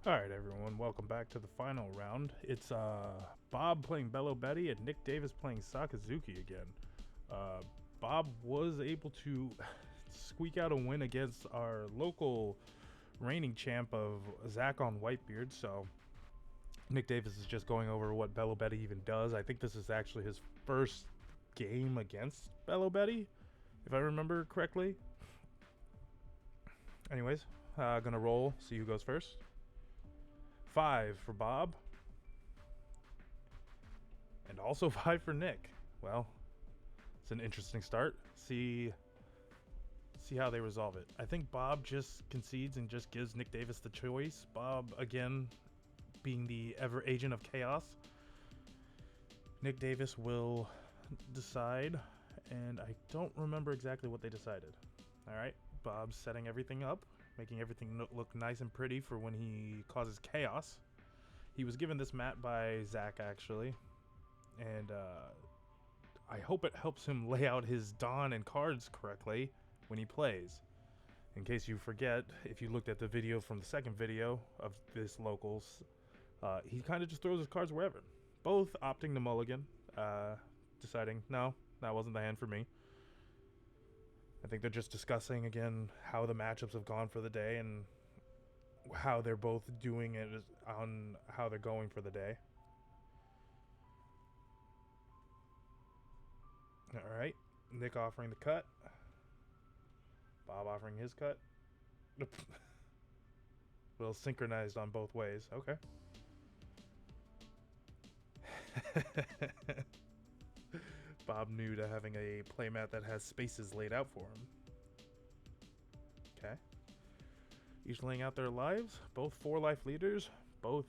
Alright everyone, welcome back to the final round. It's Bob playing Belo and Nick Davis playing Sakazuki again. Bob was able to squeak out a win against our local reigning champ of Zach on Whitebeard, so Nick Davis is just going over what Belo even does. I think this is actually his first game against Belo, if I remember correctly. Anyways, gonna roll, see who goes first. 5 for Bob. And also 5 for Nick. Well, it's an interesting start. See how they resolve it. I think Bob just concedes and just gives Nick Davis the choice. Bob, again, being the ever agent of chaos. Nick Davis will decide, and I don't remember exactly what they decided. Alright, Bob's setting everything up, making everything look nice and pretty for when he causes chaos. He was given this mat by Zach, actually, and I hope it helps him lay out his Dawn and cards correctly when he plays. In case you forget, if you looked at the video from the second video of this locals, he kind of just throws his cards wherever. Both opting to mulligan, deciding, no, that wasn't the hand for me. I think they're just discussing again how the matchups have gone for the day and how they're both doing it on how they're going for the day. Alright, Nick offering the cut. Bob offering his cut. Well, synchronized on both ways. Okay. Bob new to having a playmat that has spaces laid out for him. Okay. Each laying out their lives. Both 4 life leaders. Both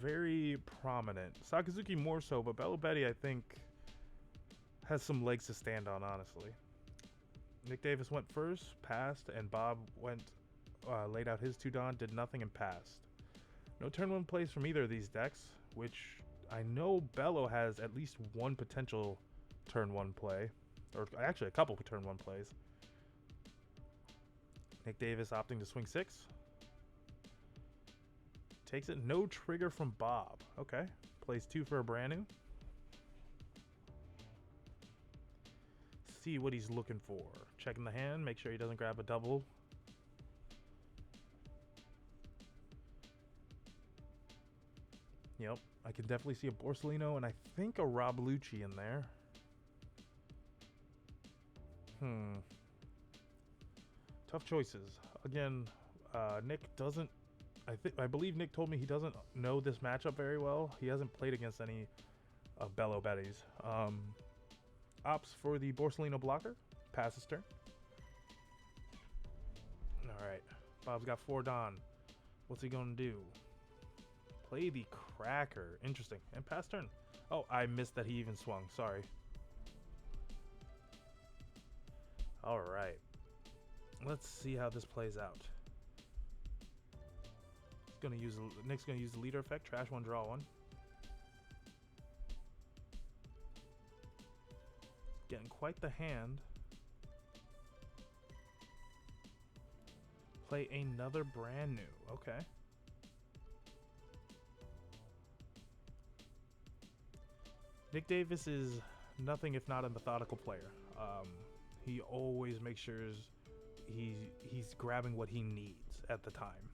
very prominent. Sakazuki more so, but Belo I think has some legs to stand on, honestly. Nick Davis went first, passed, and Bob went, laid out his 2 Dawn, did nothing, and passed. No turn 1 plays from either of these decks, which I know Belo has at least one potential turn 1 play, or actually a couple turn 1 plays. Nick Davis opting to swing 6. Takes it, no trigger from Bob. Okay, plays 2 for a brand new. See what he's looking for. Checking the hand, make sure he doesn't grab a double. Yep, I can definitely see a Borsellino and I think a Rob Lucci in there. Tough choices. Again, Nick doesn't... I believe Nick told me he doesn't know this matchup very well. He hasn't played against any of Belo opts for the Borsellino blocker. Passes turn. Alright, Bob's got 4 Dawn. What's he gonna do? Play the Cracker. Interesting. And pass turn. Oh, I missed that he even swung. Sorry. Alright. Let's see how this plays out. Nick's gonna use the leader effect. Trash 1, draw 1. Getting quite the hand. Play another brand new. Okay. Nick Davis is nothing if not a methodical player. He always makes sure he's grabbing what he needs at the time.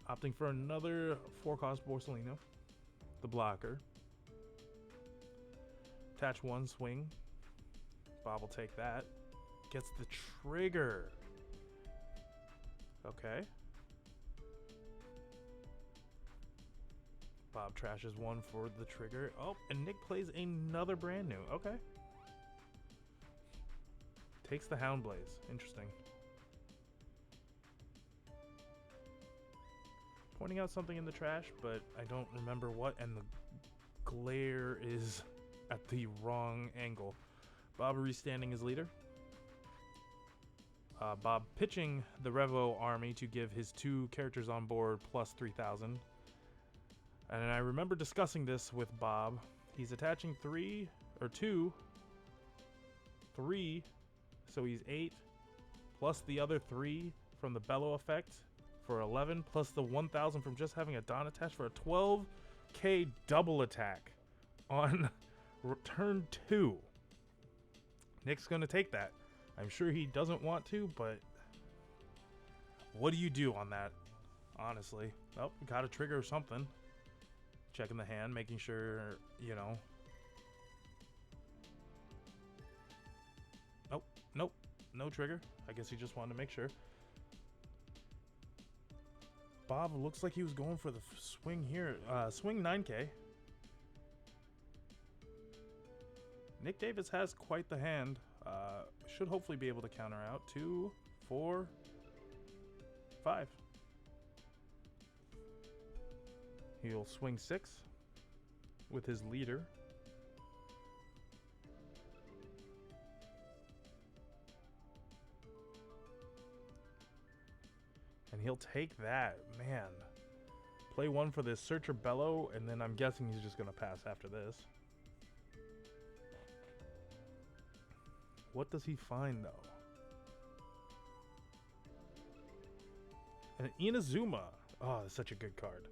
Opting for another 4-cost Borsellino, the blocker. Attach 1, swing. Bob will take that. Gets the trigger. Okay. Bob trashes 1 for the trigger. Oh, and Nick plays another brand new. Okay. Takes the Hound Blaze. Interesting. Pointing out something in the trash, but I don't remember what, and the glare is at the wrong angle. Bob restanding his leader. Bob pitching the Revo army to give his 2 characters on board plus 3,000. And I remember discussing this with Bob. He's attaching 3, so he's 8, plus the other 3 from the Belo effect for 11, plus the 1,000 from just having a Dawn attached for a 12k double attack on turn 2. Nick's going to take that. I'm sure he doesn't want to, but what do you do on that, honestly? Oh, got a trigger or something. Checking the hand, making sure, you know. Nope, nope, no trigger. I guess he just wanted to make sure. Bob looks like he was going for the swing here. Swing 9k. Nick Davis has quite the hand. Should hopefully be able to counter out. 2, 4, 5. He'll swing 6 with his leader. And he'll take that. Man. Play 1 for this Searcher Belo, and then I'm guessing he's just going to pass after this. What does he find, though? An Inazuma. Oh, that's such a good card.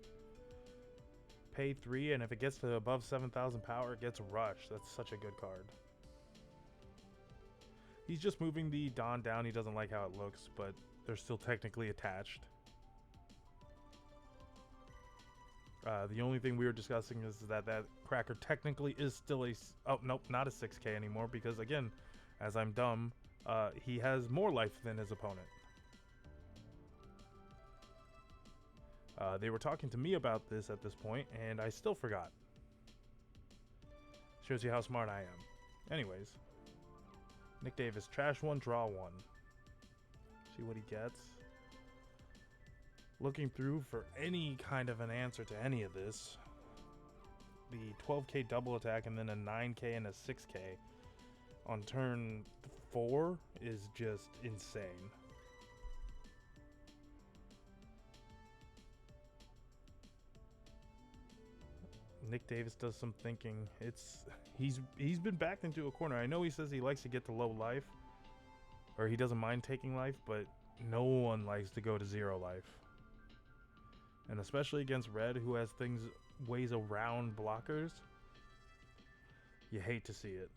Pay 3, and if it gets to above 7,000 power, it gets Rush. That's such a good card. He's just moving the Dawn down. He doesn't like how it looks, but they're still technically attached. The only thing we were discussing is that that Cracker technically is still a... Oh, nope, not a 6k anymore, because, again, as I'm dumb, he has more life than his opponent. They were talking to me about this at this point, and I still forgot. Shows you how smart I am. Anyways. Nick Davis, trash 1, draw 1. See what he gets. Looking through for any kind of an answer to any of this. The 12k double attack and then a 9k and a 6k on turn 4 is just insane. Nick Davis does some thinking. He's been backed into a corner. I know he says he likes to get to low life, or he doesn't mind taking life, but no one likes to go to 0 life. And especially against Red, who has ways around blockers, you hate to see it.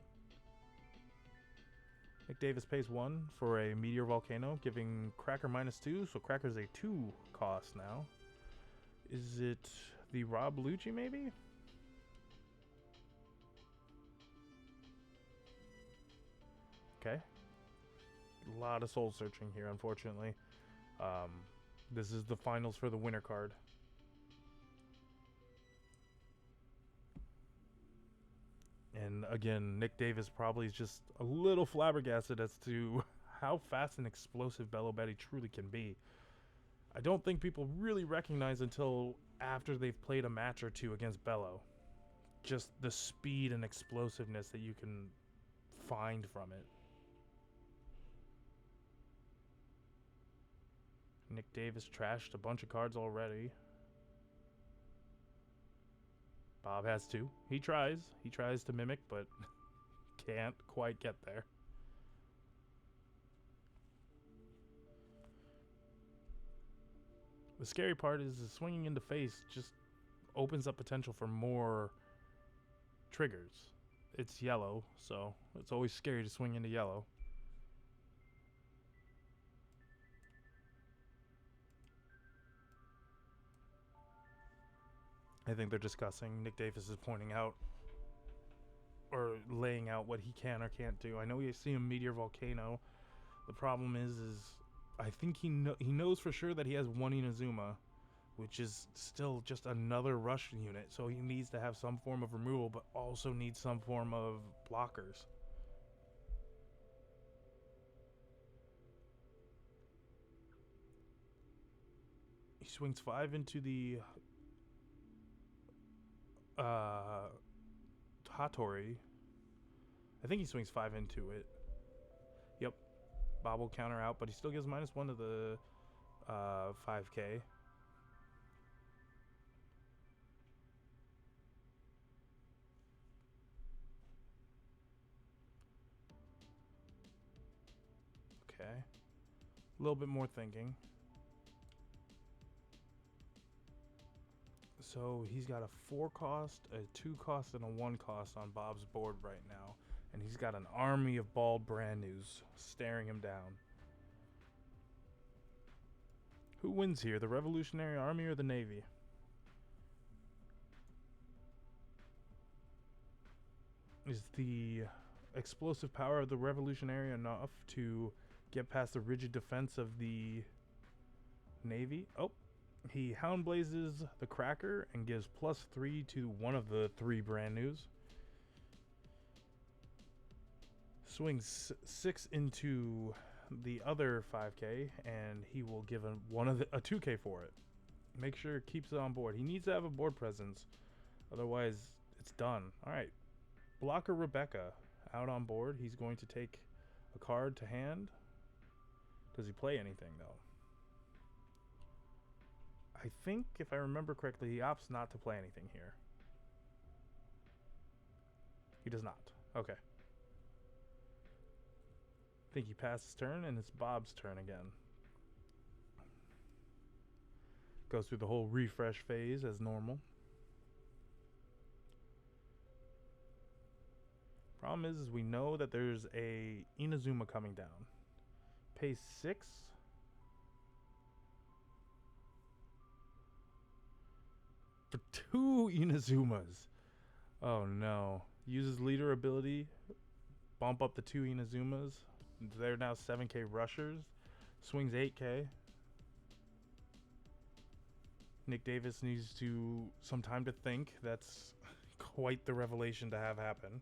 Nick Davis pays 1 for a Meteor Volcano, giving Cracker -2, so Cracker's a 2 cost now. Is it the Rob Lucci, maybe? Okay. A lot of soul searching here, unfortunately. This is the finals for the winner card. And again, Nick Davis probably is just a little flabbergasted as to how fast and explosive Belo Betty truly can be. I don't think people really recognize until after they've played a match or two against Belo. Just the speed and explosiveness that you can find from it. Nick Davis trashed a bunch of cards already. Bob has 2. He tries. He tries to mimic, but can't quite get there. The scary part is the swinging into face just opens up potential for more triggers. It's yellow, so it's always scary to swing into yellow. I think they're discussing. Nick Davis is pointing out or laying out what he can or can't do. I know we see a Meteor Volcano. The problem is I think he knows for sure that he has 1 Inazuma, which is still just another rush unit. So he needs to have some form of removal, but also needs some form of blockers. He swings 5 into the Hattori. I think he swings 5 into it. Yep. Bob will counter out, but he still gives -1 to the 5k. Okay. A little bit more thinking. So he's got a 4 cost, a 2 cost, and a 1 cost on Bob's board right now. And he's got an army of bald brand news staring him down. Who wins here, the Revolutionary Army or the Navy? Is the explosive power of the Revolutionary enough to get past the rigid defense of the Navy? Oh, he Hound Blazes the Cracker and gives +3 to one of the 3 brand news. Swings 6 into the other 5K, and he will give a 2K for it. Make sure it keeps it on board. He needs to have a board presence, otherwise it's done. All right, Blocker Rebecca out on board. He's going to take a card to hand. Does he play anything though? I think if I remember correctly, he opts not to play anything here. He does not. Okay. I think he passed his turn, and it's Bob's turn again. Goes through the whole refresh phase as normal. Problem is we know that there's a Inazuma coming down. Pays 6. For 2 Inazumas. Oh no. Uses leader ability. Bump up the 2 Inazumas. They're now 7K rushers. Swings 8K. Nick Davis needs some time to think. That's quite the revelation to have happen.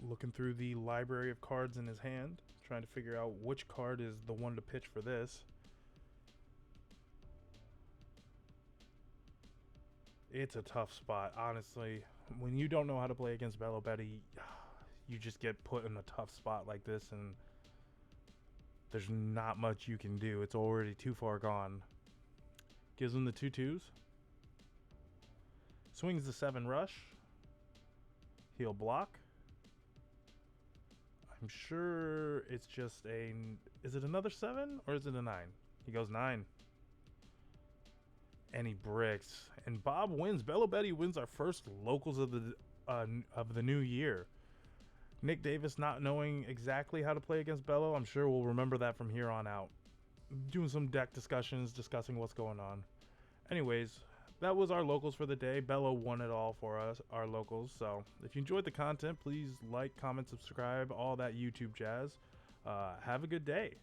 Looking through the library of cards in his hand, trying to figure out which card is the one to pitch for this. It's a tough spot, honestly. When you don't know how to play against Belo, you just get put in a tough spot like this, and there's not much you can do. It's already too far gone. Gives him the 2/2s. Swings the 7 rush. He'll block. I'm sure it's just a... Is it another 7 or is it a 9? He goes 9. And he bricks. And Bob wins. Belo Betty wins our first locals of the new year. Nick Davis not knowing exactly how to play against Belo. I'm sure we'll remember that from here on out. Doing some deck discussions, discussing what's going on. Anyways, that was our locals for the day. Belo won it all for us, our locals. So if you enjoyed the content, please like, comment, subscribe, all that YouTube jazz. Have a good day.